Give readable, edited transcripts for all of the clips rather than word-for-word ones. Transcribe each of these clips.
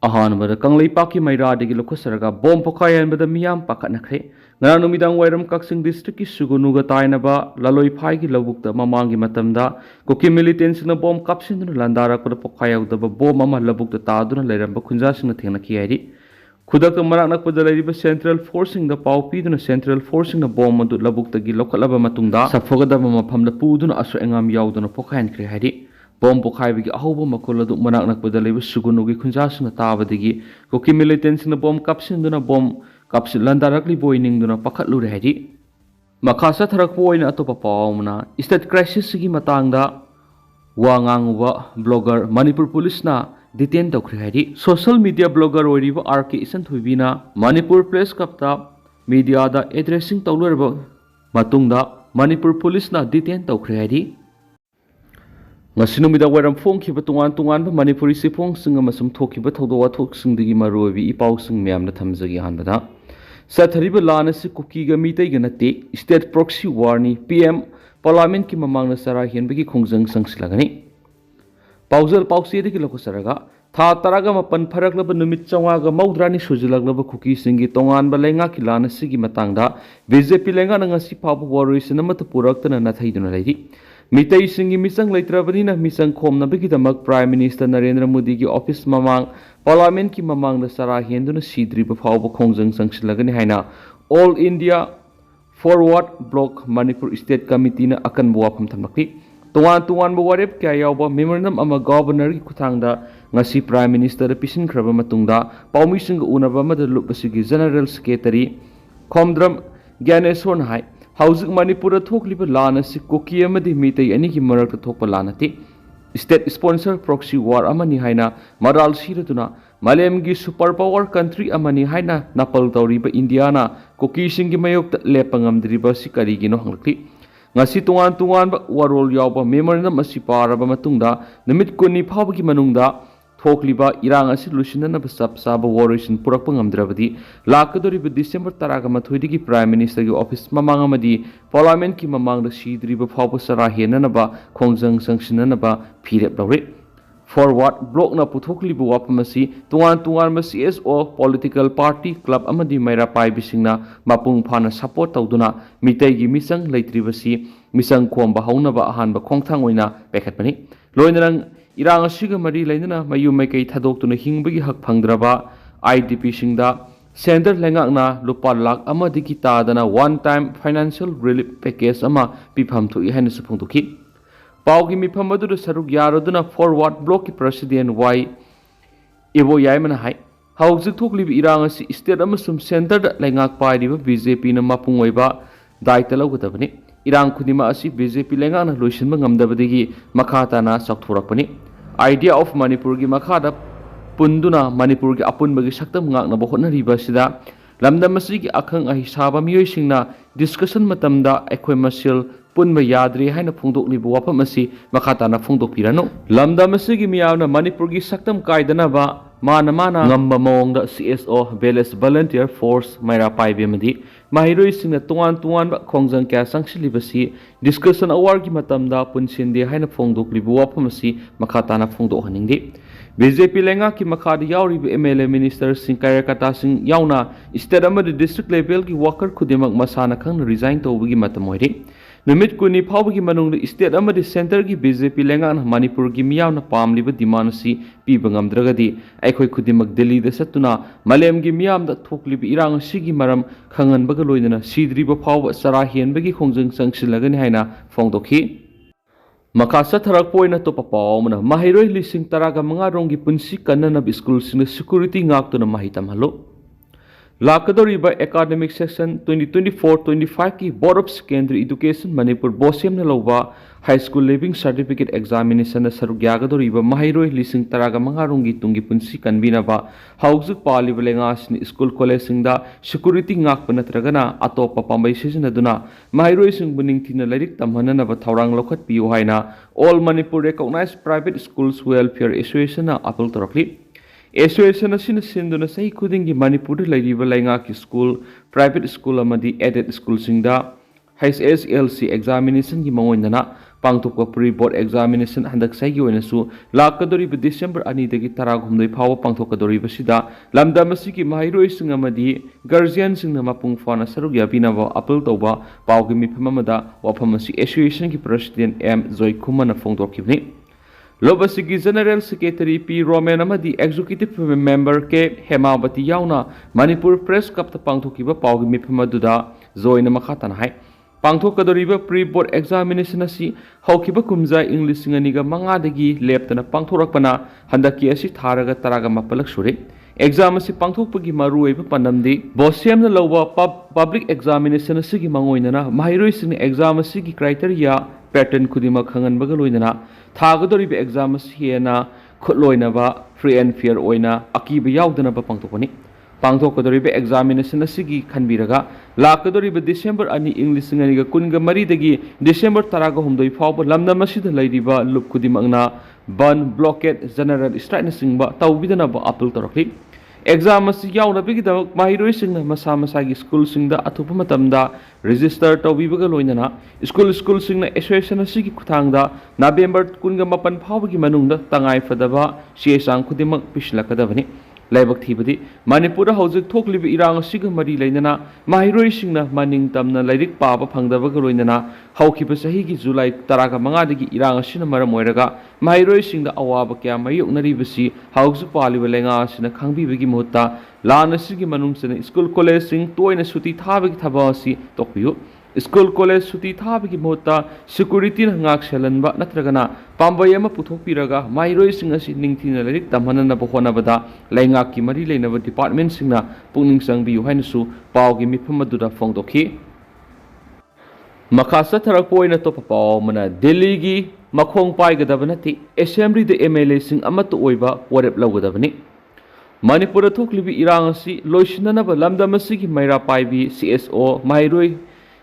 अहानबद कंगलेपाकी मैरादगी लोखसरगा bomb पोखायनबद मियाम पाखतनखरे ngana numidang wairam kaksing district ki sugunuga tainaba laloi phai ki lobukta mamangi matamda koki militants na bom kapsinduna landara ko pokhayawdaba bom ama lobukta taaduna leiramba khunja singna thengna ki airi khudak marak nakpada leiriba central forcing da pau piduna central forcing na bom adu lobukta gi lokhalaba matungda saphogadaba mafamda puduna asu engam yawduna pokhayan kre hairi bom pokhaybi gi ahoba makoladu marak nakpada leiba sugunugi khunja singna taabadigi koki militants na bom kapsinduna bom kapsi landarakli boining duna pakhat lu rehdi makhasa tharak poina atopa paumna state crisis gi matangda wangangwa blogger manipur police na detain tokri hadi social media blogger oiriba rk isan thuibina manipur press kapta media da addressing tawlurba matungda manipur police na detain tokri hadi ngasinumida waram phong khiba tungan ba manipuri sipong singa masum thokiba thodo wa thok singdigi marobi ipau sing myam na thamjagi hanbada Sathariba lanasi Kuki ga mitai ga nate state proxy war ni PM parliament ki mamang na sara hianbagi khongjang sangsilagani paujal pausi de ki lokosaraga tha taraga mapan pharaklaba numit chawa ga maudrani sujilaglaba Kuki singi tongan ba lenga ki lanasi gi matangda BJP lenga na ngasi phabu waroi sinamata puraktana na thaiduna leidi mitai singi misang leitrabani na misang khomna bagi damak prime minister Narendra Modi gi office mamang parliament ki mamang na sara hianduna sidri ba phawba khongjang sangsilagani haina all India forward block Manipur state committee na akan buwa pham thamlakti tuan ba warep kya yawba memorandum ama governor ki kuthangda ngasi prime minister pisin khraba matungda paumi sing unaba mada lupasigi general secretary khomdram gyaneshwar hai Housing Manipur thokliba lana si Kuki amadi mitai ani ki marakta thokpa lanati state sponsor proxy war amani haina maral siratuna malemgi super power country amani haina napal tawriba India na Kuki singi mayokta lepangamdriba si karigino hanglakti ngasi tungan ba warol yawba memorandum asi paraba matungda namit kuni phawgi manungda thokliba irang asi lusinana ba saba waroisin purakpa ngamdrabadi lakadoriba December 13 digi prime minister gi office mamang amadi parliament ki mamang da sidriba phawba sara henana ba khongjang sangsinana ba phirep lawre forward block na puthokliba wapamasi tungan ma CSO political party club amadi maira pai bisingna mapung phana support tawduna mitai gi misang leitribasi misang khomba haunaba ahanba khongthang oina pekhatpani loinarang irang asiga mari lainana mayu maikai thadokuna hingbagi hak phangdraba IDP singda center lengakna lupa lakh amadigi tadana one time financial relief package ama pifam thu ihana suphungduki paugi mifam adu saruk yaroduna forward block ki president y ebo yaimana hai hauji thoklibi irang asi state amasum center da lengak pairiba BJP na mapung oiba daita lawgadabani irang khudima asi BJP lengana loisinba ngamdabadigi makhata na sakthorakpani idea of Manipur gi makhada punduna Manipur gi apunbagi saktam ngakna ba hotnariba sida lamdam asigi akhang ahi saba miyoi singna discussion matamda ekhoi masil punba yadri haina phungdoklibu wafam asi makhata na phungdokpirano lamdam asigi miyawna Manipur gi saktam kaidana ba mana ngamba mawongda CSO Village Volunteer Force maira paibe madi mahiroi singna tungan ba khongjang kya sangsilibasi discussion award gi matamda punsinde haina phongdoklibu waphamasi makhata na phongdok haningdi BJP lenga ki makhadi yauri MLA minister Singkaya Kata sing yauna state amadi district level ki worker khudimak masana khang resign tawbagi matamoiri numit kuni phawbagi manungda state amadi center gi BJP lenga na Manipur gi miyawna pamliba demand si piba ngamdragadi aikhoi khudimak Delhi da satuna malem gi miyamda thoklibi irang sigi maram khangan baga loinana sidriba phawba sara hianbagi khongjang sangsilagani haina phongdokhi makasa tharak poina to papawmana mahiroi lising taraga manga rongi punsi kanana school sing security ngaktuna mahitam halo lakadoriba academic session 2024-25 ki board of secondary education Manipur bosem na loba high school leaving certificate examination na sarugyagadoriba mahiroi lising taraga manga rongi tungi punsi kanbina ba hauzuk paliba lengas ni school college singda security ngakpa natragana atopa pambai sisinaduna mahiroi sing buning thina lirik tamhanana ba thaurang lokhat piu haina all Manipur recognized private schools welfare association na appeal torakli Association asina sinduna sahi khudingi Manipur lairiba lainga ki school private school amadi aided school singda HSLC examination gi mangoindana पांथोकपा pre board examination हंदक साइगी ओइनसु लाकदोरिबा December 2 दगी 12 फाव पांथोकदोरिबसिदा लमदम असिगी माहिरोइसिंग अमदी गार्जियनसिंगना मपुंग फाना Serug याबिनाबा appeal तौबा पावगी मिफम अमदा वाफम असि एसोसिएशन की प्रेसिडेंट एम जोइखुमना फोंदोखिबनि लोब असिगी जनरल सेक्रेटरी पी रोमेन अमदी एग्जीक्यूटिव मेंबर के हेमावती याउना मणिपुर प्रेस कप पांथोकिबा पावगी मिफम अदुदा जोइना मखातना हाय पांथोकदोरिबा प्री बोर्ड एग्जामिनेशन असि हौखिबा कुमजा इंग्लिश सिंगनिगा मंगादगी लेप्तना पांथोरकपना हंदकी असि थारगा तरागा मपलक सुरे एग्जाम असि पांथोकपगी मरुओइबा पनमदि बोसेमना लौबा पब्लिक एग्जामिनेशन असि मंगोइनना माहिरोइसिंग एग्जाम असि क्राइटेरिया पैटर्न खुदिमा खंगनबगा लोइनना थागदोरिबा एग्जाम असि हेना खुलोइनबा फ्री एंड फेयर ओइना अकीबा यावदनबा पांथोकपनि पांथोकदोरिबा एग्जामिनेशन असि खनबिरगा लाकदोरिबा डिसेंबर 2 इंग्लिश सिंगनिगा कुनगा मरीदगी डिसेंबर 13 फाव लमदम असिदा लैरिबा लुप खुदिमकना बन ब्लॉकेट जनरल स्ट्राइक सिंगबा तौबिदनबा अपील तौरखि एग्जाम असि यावनबगिदमक माहिरोइसिंगना मसा मसागी स्कूल सिंगदा अथुप मतमदा रजिस्टर तौबिबगा लोइनना स्कूल सिंगना एसोसिएशन असिगी खुथांगदा नवेंबर 19 फावगी मनुंगदा तंगाई फदबा चेचांग खुदिमक पिसलकदबनि लाइबक थीबदी मणिपुर हौजिक थोकलिबा इरांग असिगा मरी लैनना माहिरोइसिंगना मनिंग तमना लाइरिक पाबा फंगदबगा लोइनना हौखिबा सहीगी जुलाई 15 दगी इरांग असिना मरम ओइरगा माहिरोइसिंगदा अवाबा क्या मायोकनरिबसि हौजिक पालिबा लेंगा असिना खंगबिबगी मुहत्ता लान असिगी मनुंगसना स्कूल कॉलेज सिंग तोइना सुति थाबगी थबा असि तोकपियु स्कूल कॉलेज सुति थाबगी मुहत्ता सिक्योरिटी नाक सेलनबा नत्रगना पांबय अमा पुथोकपिरगा माहिरोइसिंग असि निंगथिना लाइरिक तमहननबा होनबदा लैंगाकी मरी लेनबा डिपार्टमेंट सिंगना पुनिंग संगबियु हाइनसु पावगी मिफम अदुदा फोंदोखि मखासा थरपोइना तोप पाव मना दिल्ली की मखोंग पाइगदब नथि असेंबली द MLA सिंग अमत ओइबा वरेप लौगदबनि मणिपुर थोकलिबि इरांग असि लोइसिननबा लमदम असिगी मैरा पाइबी CSO माहिरोइ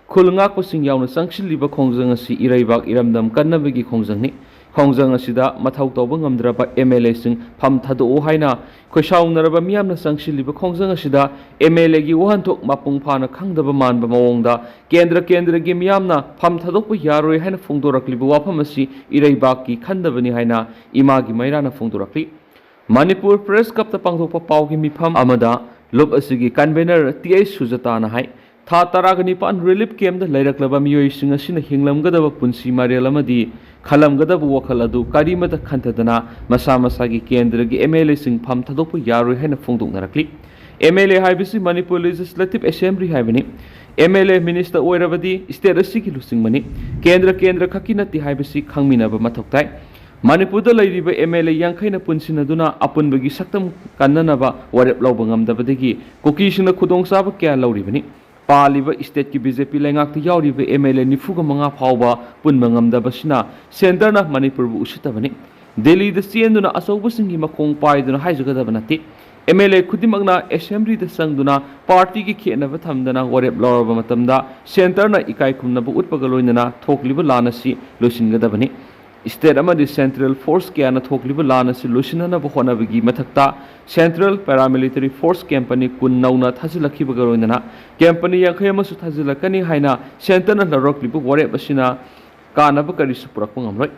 खुलंगाकपसिंग यावना संगसिलिबा खोंजंग असि इरैबाक इरमदम कन्नबगी खोंजंगनि खोंजंग असिदा मथौ तौबा ngamdraba MLA सिंग फम थादो हाइना खोसाउनरबा मियामना संगसिलिबा खोंजंग असिदा MLA गी वहनथोक मपुंग फाना खंगदबा मानबा मवोंगदा केंद्र गी मियामना फम थादोकपा यारोय हाइना फोंदोरकलिबा वाफम असि इरैबाककी खंदबनि हाइना इमागी मैराना फोंदोरकलि मणिपुर प्रेस कपता पांगथोकपा पावगी मिफम अमदा लुप असिगी कन्वेनर TI सुजताना हाइ था 19 रिलीफ कैम्प लैरक्लबा मियोइसिंग असिना हिंगलमगदबा पुंसी मरेल अमदी खलमगदबा वखल अदु करीमत खंथदना मसा मसागी केंद्रगी MLA सिंग फम थादोकपा यारोय हाइना फोंदोकनरकलि MLA हाइबिसि मणिपुर लेजिस्लेटिव असेंबली हाइबनि MLA मिनिस्टर ओइरबदी स्टेट असिगी लुसिंगमनि केंद्र खकी नति हाइबिसि खंगमिनबा मथौताइ मणिपुर लैरिबा MLA यांखैना पुनसिनदुना अपुनबगी सक्तम कन्ननबा वरेप लौबा ngamdabadagi कुकीसिंगना खुदोंसाबा क्या लौरिबनि पालिबा स्टेट की BJP लेंगाक्ति यावरिबा MLA 95 फावबा पुनबा ngamdabasina सेंटरना मणिपुरबु उसितबनि दिल्ली द चेंदुना अचौबसिंगी मखोंग पाइदुना हाइजगदबा नति MLA खुदिमकना असेंबली द संगदुना पार्टी की खेनबा थमदना वरेप लौरबा मतमदा सेंटरना इकाई खुमनबा उतपगा लोइनना थोकलिबा लानसि लोसिनगदबनि स्टेट अमदी सेंट्रल फोर्स क्या थोकलिबा लानसि लोसिननबा होनबगी मथक्ता सेंट्रल पैरामिलिटरी फोर्स कैंपनी कुन नौना थाजिलखिबगा लोइनना कैंपनी यांखै अमसु थाजिलकनी हाइना सेंटरना लरकलिबा वरेप असिना कानबा करिसु पुरकपा ngamloi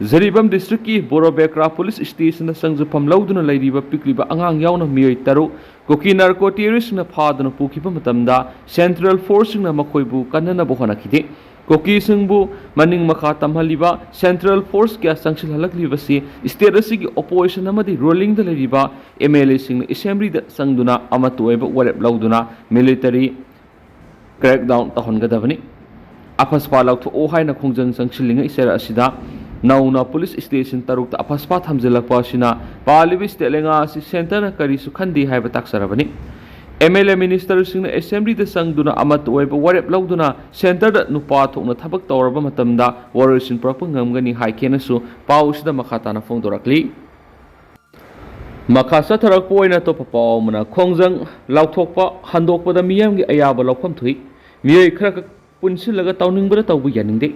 Jiribam district की बोरोबेक्रा पुलिस स्टेशन संगजुफम लौदुना लैरिबा पिक्लिबा अंगांग यावना मियोइ तरु कुकी नार्को टेररिस्ट फादुना पुखिबा मतमदा सेंट्रल फोर्स सिंगना मखोइबु कन्ननबा होनखिदे कुकी सिंगबु मनिंग मखा तमहलिबा सेंट्रल फोर्स क्या संगसिल हलकलिबसि स्टेट असिगी ओपोजिशन अमदी रोलिंग द लैरिबा MLA सिंगना असेंबली द संगदुना अमतोइबा वरेप लौदुना मिलिटरी क्रैकडाउन तहनगदबनि अफसपा लौथो हाइना खोंजंग संगसिलिंग इसेरा असिदा नौना पुलिस स्टेशन तरुक अफसपा थमजिलकपसिना पालिबि स्टेलेंगा असि सेंटरना करिसु खंदी हाइबा ताक्सरबनि MLA मिनिस्टर सिंगना असेंबली द संगदुना अमत ओइबा वरेप लौदुना सेंटर द नुपा थोकना थबक तौरबा मतमदा वॉरियर्स प्रॉपर ngamgani हाइकेनसु पाउसदा मखाताना फोंदोरकली मखासा थरक पोइना तो पाव मना खोंजंग लाउथोकपा हंदोकपदा मियामगी अयाबा लौफम थुई मियोइ खरक पुनसिलगा तौनिंगबदा तौबु यानिंगदे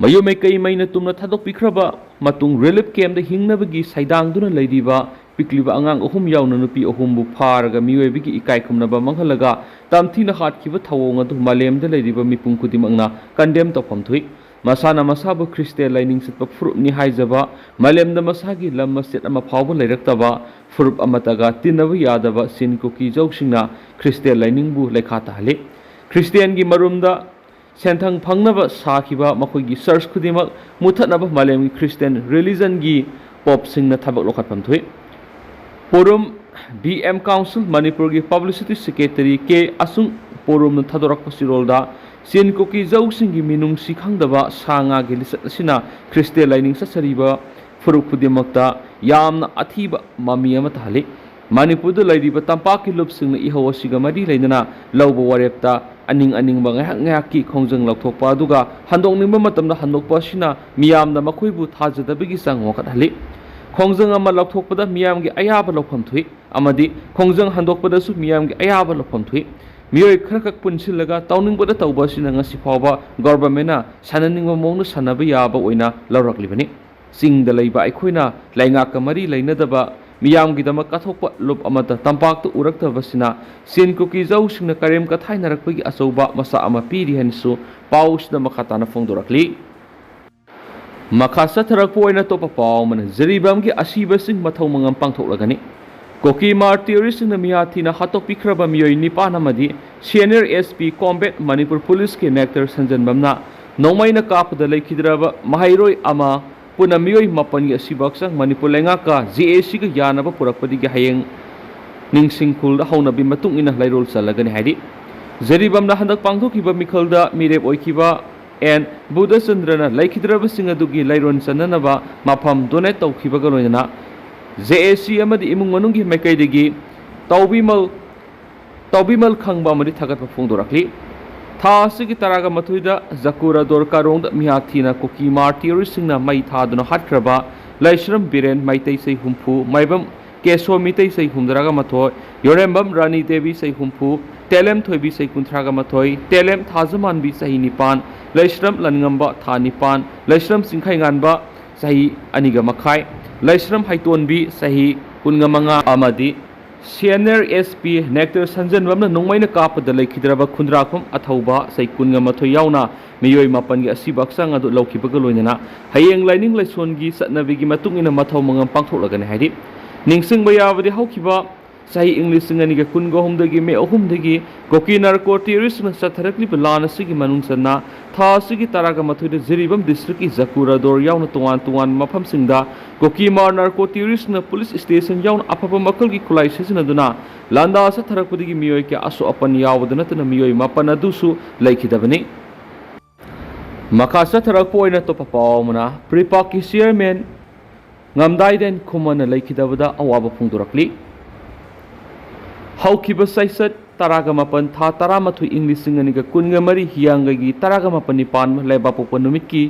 मयो में कई महीने तुमने थादोक पिखरबा मतुंग रिलीफ कैम्प द हिंगनबगी साइदांगदुना लैरिबा पिक्लिबा अंगांग अहुम यावना नुपी अहुमबु फारगा मियोइबगी इकाई खुमनबा मंगहलगा तमथिना हाटखिबा थवोंग अदु मालेमदा लैरिबा मिपुंग खुदिमंगना condemn तौफम Thuy masana masabu Christian lining sit furup ni haijaba malemda masagi lam masjid ama phawba leiraktaba furup amataga tinaba yadaba sin Kuki jauksingna Christian lining bu lekha tahale Christian gi marumda senthang phangnaba sakhiba makhoi gi church khudimak muthatnaba malem gi Christian religion gi pop singna thabak lokhatpam thui Porum BM Council Manipur gi Publicity Secretary K Asung Porum na thadorak pasirolda Sin Kuki Jausing gi minung sikhangdaba sanga gi lisat asina Christian lining sasariba furuk pudimakta yamna athiba mami ama thali Manipur da lairiba tampak ki lupsing na ihaw asiga mari lainana lawba warepta aning ba ngahak ki khongjang laukthokpa aduga handokningba matamda handokpa sina miyamna makhoibu thajadabigi sang wakat hali khongjang ama laukthokpada miyamgi ayaba lokpham thui amadi khongjang handokpada su miyamgi ayaba lokpham thui miyoi kharakak punsilaga tawningbada tawba sina ngasi phawba government sananingba mongna sanaba yaba oina lawraklibani singda leiba aikhoina laingaka mari leinadaba miyamgi dama kathokpa lup amata tampakta uraktabasina sin Kuki jausingna karem kathainarakpagi achouba masa ama piri hansu pausna makhatana phongdorakli makasa tharakpo oina topa paw man Jiribam gi asiba sing mathau mangam pangthoklagani Kuki martyrs na miyathina hatokpikraba miyoi nipan amadi senior SP combat Manipur police ki nectar sanjanbamna nomaina kapada leikidraba mahairoi ama puna miyoi mapan gi asibaksang Manipur lengaka GAC ga yanaba purakpadi gi hayeng ningsingkhul da haunabi matung ina lairol salagani haidi Jiribam na handak pangthokiba mikhalda mirep oikiba and Buddha Chandrana laikidraba singadugi lairon sananaba mafam donate tawkhibaga loinana JAC amadi imung manunggi mekaidegi tawbimal khangba amadi thagatpa phongdorakli tha asigi taraga mathuida zakura dorkarong da mihathina Kuki martyrs singna mai thaduna hatkraba laishram biren maitei sei humpu maibam keso mitei sei humdaraga mathoi yorembam rani devi sei humpu telem thoibi sei kunthraga mathoi telem thajaman bi sei nipan laishram langamba tha nipan laishram singkhai nganba sei aniga makhai laishram haitonbi sahi kungamanga amadi senior SP nectar sanjanbamna nongmaina kapada laikhidraba khundrakhum athauba sai kungamathoi yauna miyoi mapan gi asibaksang adu laukibaga loinana hayeng lining laisongi satnabigi matungina mathau mangam pangthoklagani haidi ningsingba yabadi haukiba sahi English singani ga kungo humdagi me ohumdagi Kuki narcotics na satharakli plan asigi manungsana tha asigi taraga mathuida Jiribam district ki zakura dor yauna tuan mafam singda Kuki mar narcotics na police station yauna apapa makal gi khulai sesina duna landa satharakpadi gi miyoi ke asu apan yawdana tana miyoi mapan adusu laikhidabani makasa tharakpo oina to papawmana Prepak ki chairman ngamdaiden khumana laikhidabada awaba phungdurakli haukiba saisat taraga mapan tha taramathui English singaniga kunga mari hiangagi taraga mapan nipan leba popa numiki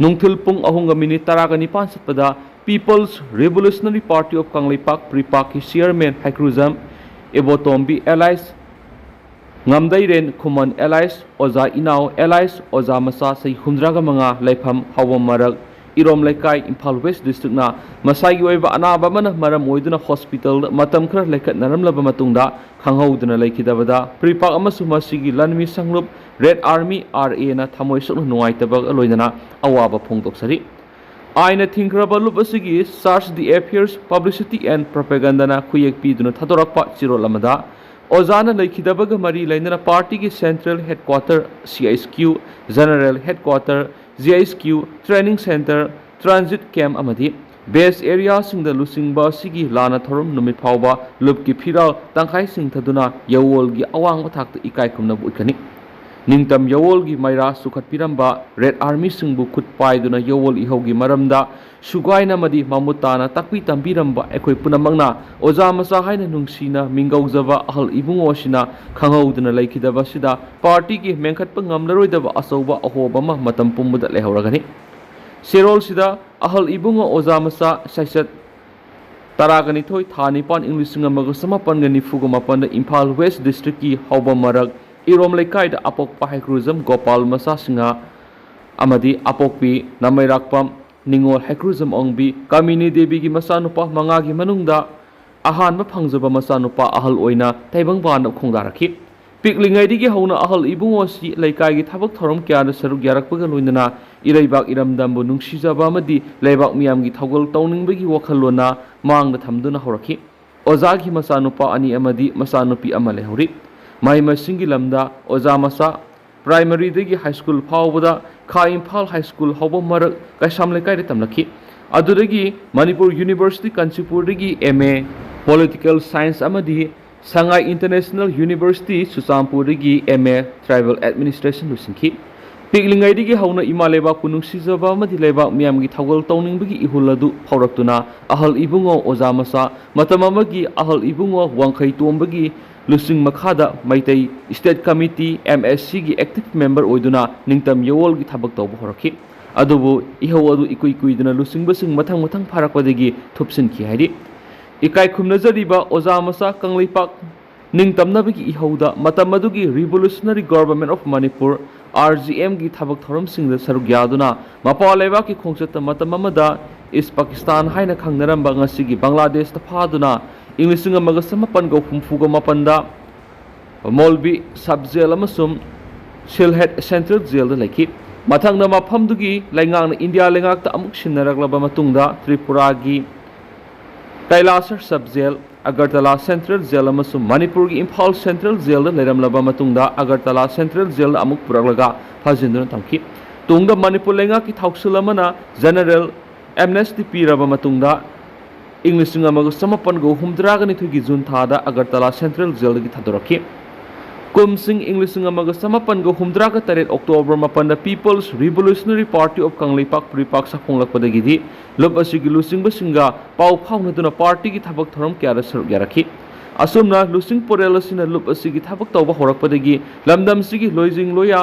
nungthil pung ahunga minute taraga nipan satpada People's Revolutionary Party of Kanglaipak Prepak ki chairman Hakruzam ebotombi MLAs ngamdairen khuman MLAs oza inau MLAs oza masa sei humdraga manga laifam hawam marak Irom Laikai Imphal West District na masagi oiba anaba mana maram oiduna hospital matam khara laikat naramlaba matungda khanghauduna laikidabada Prepak amasu masigi lanmi sanglup Red Army RA na thamoi soknu nuaitabag aloinana awaba phongdoksari aina thingraba lup asigi search the affairs publicity and propaganda na khuyek piduna thadorakpa chirolamada ozana laikidabaga mari lainana party ki central headquarter CISQ general headquarter GISQ training center transit camp amadi base area singda lusingba sigi lana thorum numit phawba lupki phiral tangkhai sing thaduna yawol gi awang thakta ikai khumna buikani ningtam yawol gi maira sukhat piramba Red Army singbu khut paiduna yawol ihogi maramda sugaina madi mamutana takpi tambiramba ekhoi punamangna oza masa haina nungsina mingaujaba ahal ibungo sina khanghauduna laikidaba sida party gi mengkhatpa ngamlaroidaba asauba ahoba ma matam pumbuda lehoragani serol sida ahal ibungo oza masa saisat taragani thoi thani pan English ngamaga samapan gani fuga mapan Imphal West District ki hauba marak Irom Laikai da apok Hakruzam Gopal masa singa amadi apokpi namairakpam ningol Hakruzam ongbi Kamini Devi gi masanupa mangagi manungda ahanba phangjaba masanupa ahal oina taibang ban khongdarakhi piklingai digi hauna ahal ibungo si laikai gi thabak thorom kya da saruk yarakpaga loinana इरैबाक इरमदमबु नुंगसिजबा अमदि लेबाक मियामगी थौगल तौनिंगबगी वखलोना मांगदा थमदुना हौरखि ओजागी मचानुपा अनि अमदि मचानुपी अमा लेहौरि महै मसिंगी लमदा ओजा मचा primary दगी high school फावबदा खा Imphal high school हौब मरक कैसाम लेकाइदे तमलखि अदुदगी मणिपुर यूनिवर्सिटी कंचीपुरदगी MA पॉलिटिकल साइंस अमदि संगाई इंटरनेशनल यूनिवर्सिटी सुचामपुरदगी MA ट्राइबल एडमिनिस्ट्रेशन लुसिंखि पिकलिंगाइदगी हौना इमा लेबाक नुंगसिजबा अमदि लेबाक मियामगी थौगल तौनिंगबगी इहुल अदु फौरक्तुना अहल इबुंगो ओजा मचा मतम अमगी अहल Ibungo वांखै तोंबगी लुसिंग मखादा Meitei state committee MSC गी एक्टिव मेंबर ओइदुना निंगतम यवोलगी थबक तौब हौरखि अदुबु इहौ अदु इकुइ कुइदुना लुसिंगबसिंग मथंग मथंग फारकपदगी थुपसिनखि हाइदि इकाई खुमनजरिबा ओजा मचा कंगलैपाक निंगतमनबगी इहौदा मतम अदुगी revolutionary government of Manipur RGM की थबक थौरमसिंगदा सरुक यादुना मपा लेबाकी खोंगचत मतम अमदा ईस्ट पाकिस्तान हाइना खंगनरंबा ngasiगी बांग्लादेश ता फादुना इंग्लिशिंग अमगा समपन गौ हुमफुगा मपनदा मौलवी सब जेल अमसुम सिलहेट सेंट्रल जेल दा लैखि मथंगदा मफमदुगी लैंगांगना इंडिया लेंगाकता अमुक सिन्नरगलबा मतुंगदा त्रिपुरागी Kailashahar sub jail Agartala central jail अमसुम मणिपुर की इम्फाल सेंट्रल जेल दा लेरमलबा मतुंगदा अगरतला सेंट्रल जेल अमुक पुरगलगा फाजिंदुना तमखि तुंगदा मणिपुर लेंगा की थाउसल अमना जनरल एमनेस्टी पीरबा मतुंगदा इंग्लिशिंग अमगा समपन गो हुमद्रागनिथुगी जून थादा अगरतला सेंट्रल जेल की थादोरखि कुमसिंग इंग्लिशिंग अमगा समपन गो हुमद्रागा तरेट अक्टोबर मपन people's revolutionary party of Kangleipak PREPAK साफोंगलकपदगिदि लुप असिगी लुसिंगबसिंगा पाउ फाउनदुना पार्टी की थबक थरम क्यारा सरुक यारखि असुमना लुसिंग पोरेल असिना लुप असिगी थबक तौबा हौरकपदगी लमदमसिगी लोइजिंग लोया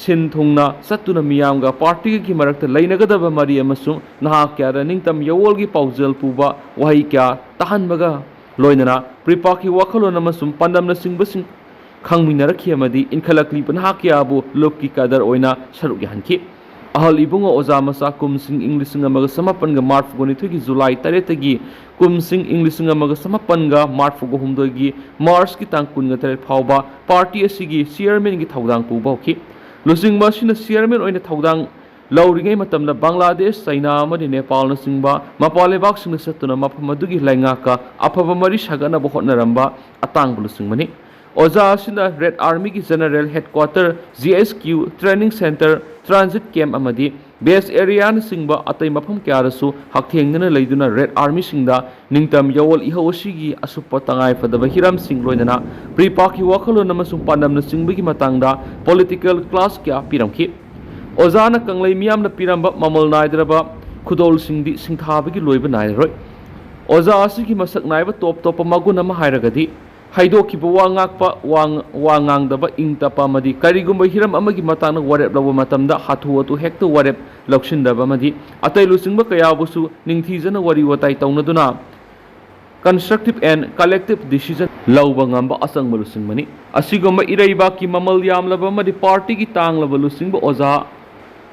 सिन थुंगना सत्तुना मियामगा पार्टी की मरक्ता लैनगदबा मरी अमसुम नहा क्यारा निंगतम यवोलगी पाउजल पुबा वहाई क्या तहनबगा लोइनना प्रीपाकी वखलोन अमसुम पंदमना सिंगबसिंग खंगमिनरखि अमदि इनखलकली पनहा क्याबु लुपकी कदर ओइना सरुक याहनखि अहल इबुंगो ओजा मचा कुमसिंग इंग्लिशिंग अमगा समपनगा मार्चगोनिथुगी जुलाई 13 कुमसिंग इंग्लिशिंग अमगा समपनगा मार्चगो हुमदोगी मार्च की तांग 13 फावबा पार्टी असिगी चेयरमैन की थौदांग पुबा होखि लुसिंग मसिना चेयरमैन ओइना थौदांग लौरिङै मतमदा बांग्लादेश चाइना अमदि नेपाल सिंबा मपालेबाक सिंग सत्तुना मफम अदुगी लैंगाका अफबा मरि सगनबा होटनरंबा अतांग लुसिंगमनि ओजा असिना रेड आर्मी की general headquarter GSQ training center transit camp अमदि बेस एरिया सिंबा अतै मफम क्यारसु हकथेंगना लैदुना रेड आर्मी सिंगदा निंगतम यवल इहौसिगी असुप तंगाय फदबा हिराम सिंग लोइनना प्रीपाकी वखलोन अमसुम पांडमना सिंबगी मतंगदा पॉलिटिकल क्लास क्या पिरमखि ओजाना कंगलै मियामना पिरंबा ममल नायद्रबा खुदोल सिंगदी सिंथाबगी लोइबा नायरोय ओजा असिगी मसक नायबा टॉप टॉप मगुन अमा हायरगदी हाइदोखिबा वांगांगदबा इंगतपा मदि करिगुंबा हिरम अमगी मताना वरेप लबा मतमदा हाथु अतु हेक्ट वरेप लौसिंदबा मदि अतै लुसिंगबा कयाबुसु निंगथीजना वरी वताई तौनदुना कंस्ट्रक्टिव एंड कलेक्टिव डिसीजन लौबा ngamba असंगबा लुसिंगमनि असिगुंबा इरैबा की ममल यामलबा मदि पार्टी की तांगलबा लुसिंगबा ओजा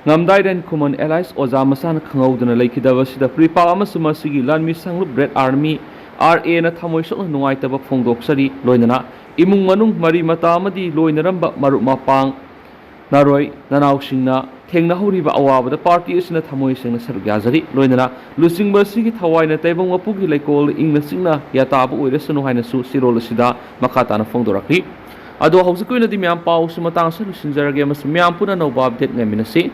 ngamdairen kuman allies oza masana khangawduna leikidabasida pripa amasum asigi lanmi sanglup red army RA na thamoi sok nungaitaba phongdoksari loinana imung manung mari mata amadi loinaramba maru mapang naroi nanau singna thengna horiba awabada party asina thamoi singna sargyajari loinana lusingba sigi thawaina taibong apugi leikol ingna singna yatabu oiresunu haina su sirol asida makata na phongdorakri ado hausa koina di myam pau sumatang sa lusinjarage mas myam puna no update ngaminasi